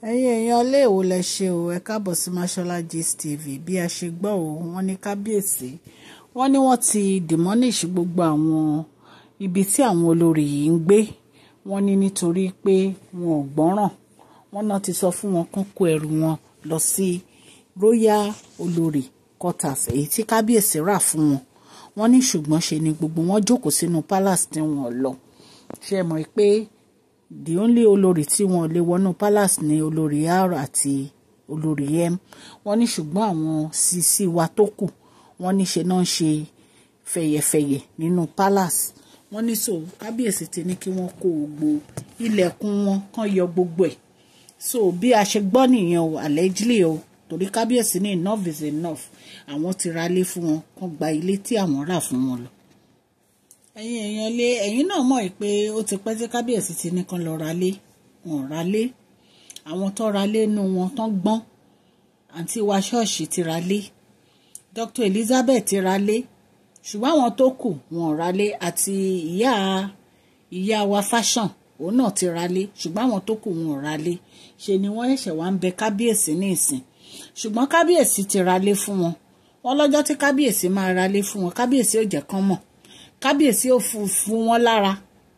ẹ̀yin èèyàn ilé èwo lẹ ṣe o ẹ káàbọ̀ sí Mashola Gist TV. Bí a ṣe gbọ́ o wọ́n ní kábíyèsí wọ́n ní wọ́n ti demolish gbogbo àwọn ibi tí àwọn olórí yìí ń gbé. Wọ́n ní nítorí pé wọn ò gbọ́ràn. Wọ́n náà ti sọ fún wọn kán kó ẹrù wọn lọ sí royal olórí quarters èyí tí kábíyèsí rà fún wọn. Wọ́n ní ṣùgbọ́n ṣe ni gbogbo wọn jókòó sínú palace tí wọn lọ. Ṣé ẹ mọ̀ pé the only olórí tí wọn lè wọnú palace ni olórí R àti olórí M. Wọ́n ní ṣùgbọ́n àwọn sisi wa tó kù wọ́n ní ṣe náà ṣe fẹ̀yẹ̀fẹ̀yẹ̀ nínú palace. Wọ́n ní so kábíyèsí ti ní kí wọ́n kó gbogbo ilẹ̀kùn wọn kán yọ gbogbo ẹ̀. So bí a ṣe gbọ́ nìyẹn o allegedly o torí kábíyèsí ní enough is enough. Àwọn ti ra ilé fún wọn kán gba ilé tí àwọn rà fún wọn lọ. Ẹ̀yin èèyàn lé ẹ̀yin náà mọ̀ pé ó ti pẹ́ tí kábíyèsí ti ní kán lọ ra lé. Wọ́n ra lé. Àwọn tó ra lé nínú wọn tán gbọ́n. Àǹtí wa ṣọ́ọ̀ṣì ti ra lé. Dr. Elizabeth ti ra lé. Ṣùgbọ́n àwọn tó kù wọ́n ra lé àti ìyá wa fashion òun náà ti ra lé. Ṣùgbọ́n àwọn tó kù wọ́n ra lé. Ṣe ni wọ́n ṣẹ̀ṣẹ̀ wá ń bẹ kábíyèsí ní ìsìn. Ṣùgbọ́n kábíyèsí ti ra lé fún wọn. Wọ́n lọ́jọ́ tí kábíyèsí máa ra lé fún wọn kábíyèsí ò jẹ́ kán mọ̀. Kábíyèsí ò fún wọn lára.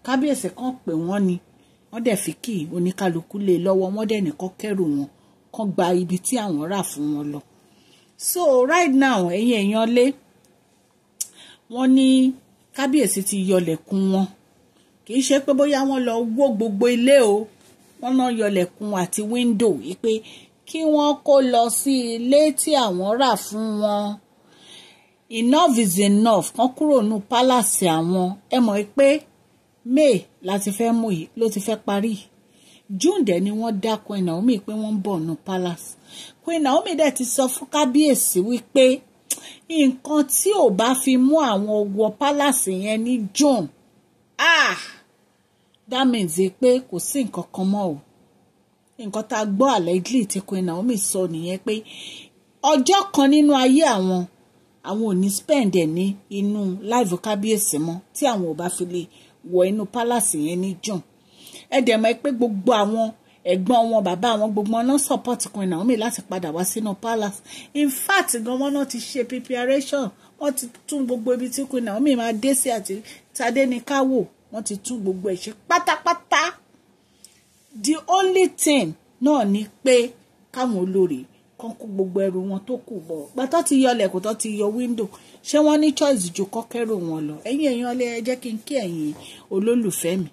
Kábíyèsí kan pè wọ́n ni. Wọ́n dẹ̀ fi kí oníkálukú lé lọ́wọ́. Wọ́n dẹ̀ nìkan kẹ́rù wọn kán gba ibi tí àwọn rà fún wọn lọ. So right now ẹ̀yin èèyàn lé wọ́n ní kábíyèsí ti yọlẹ̀kùn wọn. Kì í ṣe pé bóyá wọ́n lọ wó gbogbo ilé o. Wọ́n náà yọlẹ̀kùn àti window yìí pé kí wọ́n kó lọ sí ilé tí àwọn rà fún wọn. Enough is enough kán kúrò ní palace àwọn. Ẹ mọ̀ pé May láti fẹ́ mú yìí ló ti fẹ́ parí. June dẹ̀ ni wọ́n dá Queen Naomi pé wọ́n ń bọ̀ ní palace. Queen Naomi dẹ̀ ti sọ fún kábíyèsí wípé nǹkan tí ò bá fi mú àwọn wọ palace yẹn ní June that means pé kò sí nǹkan kan mọ́ o. Nǹkan tá a gbọ́ allegedly tí Queen Naomi sọ nìyẹn pé ọjọ́ kan nínú ayé àwọn ò ní spend ẹ̀ ní inú live kábíyèsí mọ́ tí àwọn ò bá fi lè wọ inú palace yẹn ní June. Ẹ dẹ̀ mọ̀ pé gbogbo àwọn ẹ̀gbọ́n wọn bàbá wọn gbogbo wọn náà support Queen Naomi láti padà wá sínú palace. In fact gan wọn náà ti ṣe preparation. Wọ́n ti tún gbogbo ibi tí Queen Naomi máa dé sí àti Tadéníkáwò. Wọ́n ti tún gbogbo ẹ̀ ṣe pátápátá. The only thing náà ni pé káwọn olórí kan kó gbogbo ẹrù wọn tó kù bọ̀. Gbàtọ́ ti yọ lẹ̀kùn tó ti yọ window. Ṣé wọ́n ní choice ju kọ́kẹ́rù wọn lọ? Ẹ̀yin èèyàn lé ẹ jẹ́ kí n kí ẹ̀yin olólùfẹ́ mi.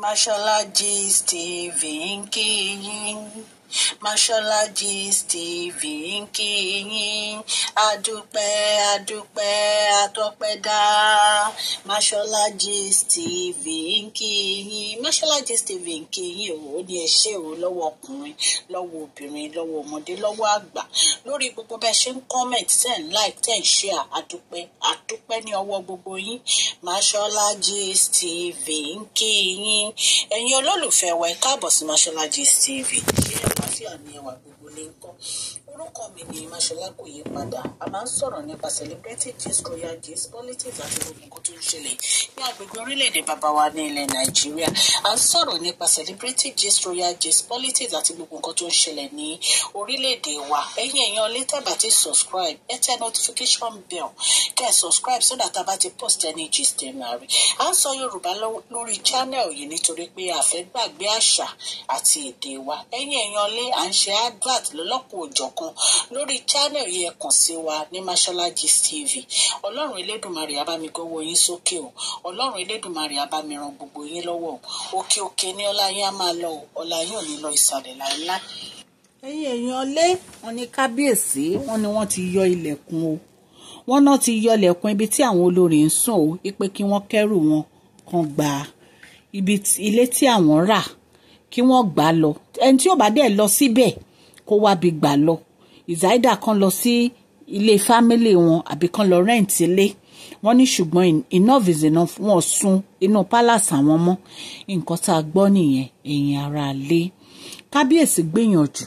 Mashola Gist TV ń kí yín. Mashola Gist TV ń kí yín. Adúpẹ́ àtọpẹ́dá. Mashola Gist TV ń kí yín. Mashola Gist TV ń kí yín o ní ẹ ṣé o lọ́wọ́ ọkùnrin lọ́wọ́ obìnrin lọ́wọ́ ọmọdé lọ́wọ́ àgbà lórí gbogbo bẹ́ẹ̀ ṣe ń comment ten like ten share àdúpẹ́ ní ọwọ́ gbogbo yín. Mashola Gist TV ń kí yín. Ẹ̀yin olólùfẹ́ wa ẹ káàbọ̀ sí Mashola Gist TV. Ṣé àmì ẹwà gbogbo ní ń kọ́? Orúkọ mi ni Mashola kò yí padà. A máa ń sọ̀rọ̀ nípa celebrity gist, royal gist, politics àti gbogbo nǹkan tó ń ṣẹlẹ̀ ní agbègbè orílẹ̀-èdè bàbá wa ní ilẹ̀ Nàìjíríà. A ń sọ̀rọ̀ nípa celebrity gist, royal gist, politics àti gbogbo nǹkan tó ń ṣẹlẹ̀ ní orílẹ̀-èdè wa. Ẹ̀yin èèyàn lè tẹ́ bá ti subscribe, ẹ tẹ notification bell, kẹ́ ẹ subscribe so that a bá ti post any gist ẹ̀ máa rí. A ń sọ Yorùbá lórí channel yìí nítorí pé a fẹ́ gbàgbé àṣà àti èdè wa. Ẹ̀yin èèyàn lè à ń ṣe advert lọ́lọ́kùn òjọ̀kan lórí channel yìí ẹ kàn sí wa ní Mashola Gist TV. Ọlọ́run Elédùmarè á bá mi gbọ́wọ́ yín sókè o. Ọlọ́run Elédùmarè á bá mi ràn gbogbo yín lọ́wọ́ o. Òkè òkè ní ọlá yín á máa lọ o. Ọlá yín ò ní lọ ìsàlẹ̀ láíláí. Ẹ̀yin èèyàn lé wọ́n ní kábíyèsí wọ́n ní wọ́n ti yọ ilẹ̀kùn o. Wọ́n náà ti yọ ilẹ̀kùn ibi tí àwọn olórí ń sùn o pé kí wọ́n kẹ́rù wọn kan gba ilé tí àwọn rà kí wọ́n gbà lọ. Ẹni tí ò bá dẹ̀ lọ síbẹ̀ kó wá bí gbà lọ. Ìzáídà kan lọ sí ilé family wọn àbí kan lọ rent ilé. Wọ́n ní ṣùgbọ́n enough is enough. Wọ́n sùn inú palace àwọn mọ́. Nǹkan tá a gbọ́ nìyẹn ẹ̀yin ará ilé. Kábíyèsí gbìyànjú.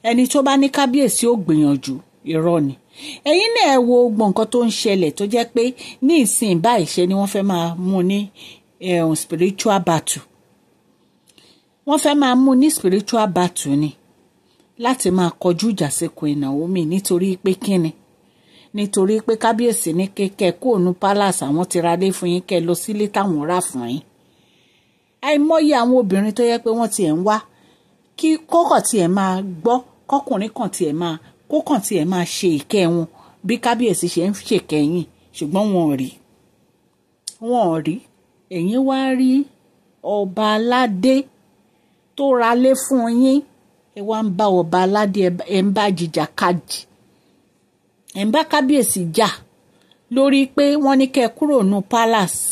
Ẹni tó bá ní kábíyèsí ó gbìyànjú irọ́ ni. Ẹ̀yin náà ẹ wo gbogbo nǹkan tó ń ṣẹlẹ̀ tó jẹ́ pé ní ìsìn báyìí ṣe ni wọ́n fẹ́ máa mú ní spiritual battle. wọ́n fẹ́ máa mú ní spiritual battle ni láti máa kọjú ìjà sí Queen Naomi nítorí pé kíni nítorí pé kábíyèsí ní kékẹ́ kóònù palace àwọn ti ra lé fún yín kẹ́ lọ sílé táwọn rà fún yín. àìmọye àwọn obìnrin tó yẹ pé wọ́n tiẹ̀ ń wá kí kókàn tiẹ̀ máa gbọ́ kọkùnrin kan tiẹ̀ máa kókàn tiẹ̀ máa ṣe ìkẹ́ wọn bí kábíyèsí ṣe ń ṣèkẹ́yìn ṣùgbọ́n wọn ò rí ẹ̀yin wá rí ọba aládé tó ra lé fún yín ẹ wá ń bá ọba aládé ẹ ń bá jìjà kadì ẹ ń bá kábíyèsí jà lórí pé wọ́n ní kẹ́ kúrò nù palace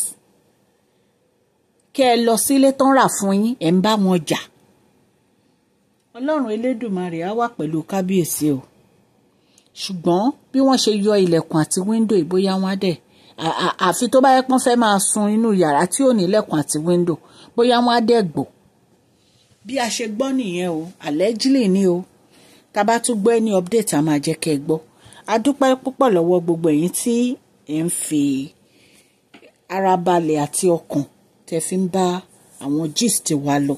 kẹ́ ẹ lọ sílé tán rà fún yín ẹ ń bá wọn jà. Ọlọ́run Elédùmarè á wà pẹ̀lú kábíyèsí o ṣùgbọ́n bí wọ́n ṣe yọ ilẹ̀kùn àti wíńdò ìbóyá wọn á dẹ̀ àfi tó bá yẹ pọ́n fẹ́ máa sun inú yàrá tí ò ní ilẹ̀kùn àti wíńdò bóyá wọn á dẹ̀ gbò. bí a ṣe gbọ́ nìyẹn o allegedly ni o tá bá tún gbọ́ ẹni update a máa jẹ́ kẹ́ ẹ gbọ́. a dúpẹ́ púpọ̀ lọ́wọ́ gbogbo ẹ̀yin tí ẹ̀ ń fi ara balẹ̀ àti ọkàn tẹ́ fi ń bá àwọn gist wa lọ.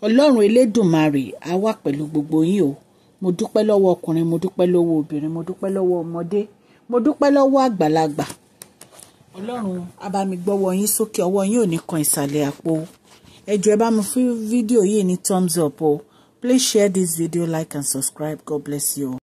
Ọlọ́run Elédùmarè á wà pẹ̀lú gbogbo yín o. mo dúpẹ́ lọ́wọ́ ọkùnrin mo dúpẹ́ lọ́wọ́ obìnrin mo dúpẹ́ lọ́wọ́ ọmọdé mo dúpẹ́ lọ́wọ́ àgbàlagbà. Ọlọ́run á bá mi gbọ́wọ́ yín sókè ọwọ́ yín ò ní kan ìsàlẹ̀ àpò. ẹ jọ̀ọ́ ẹ bá mi fún fídíò yìí ní thumbs up o. Please share this video, like and subscribe. God bless you.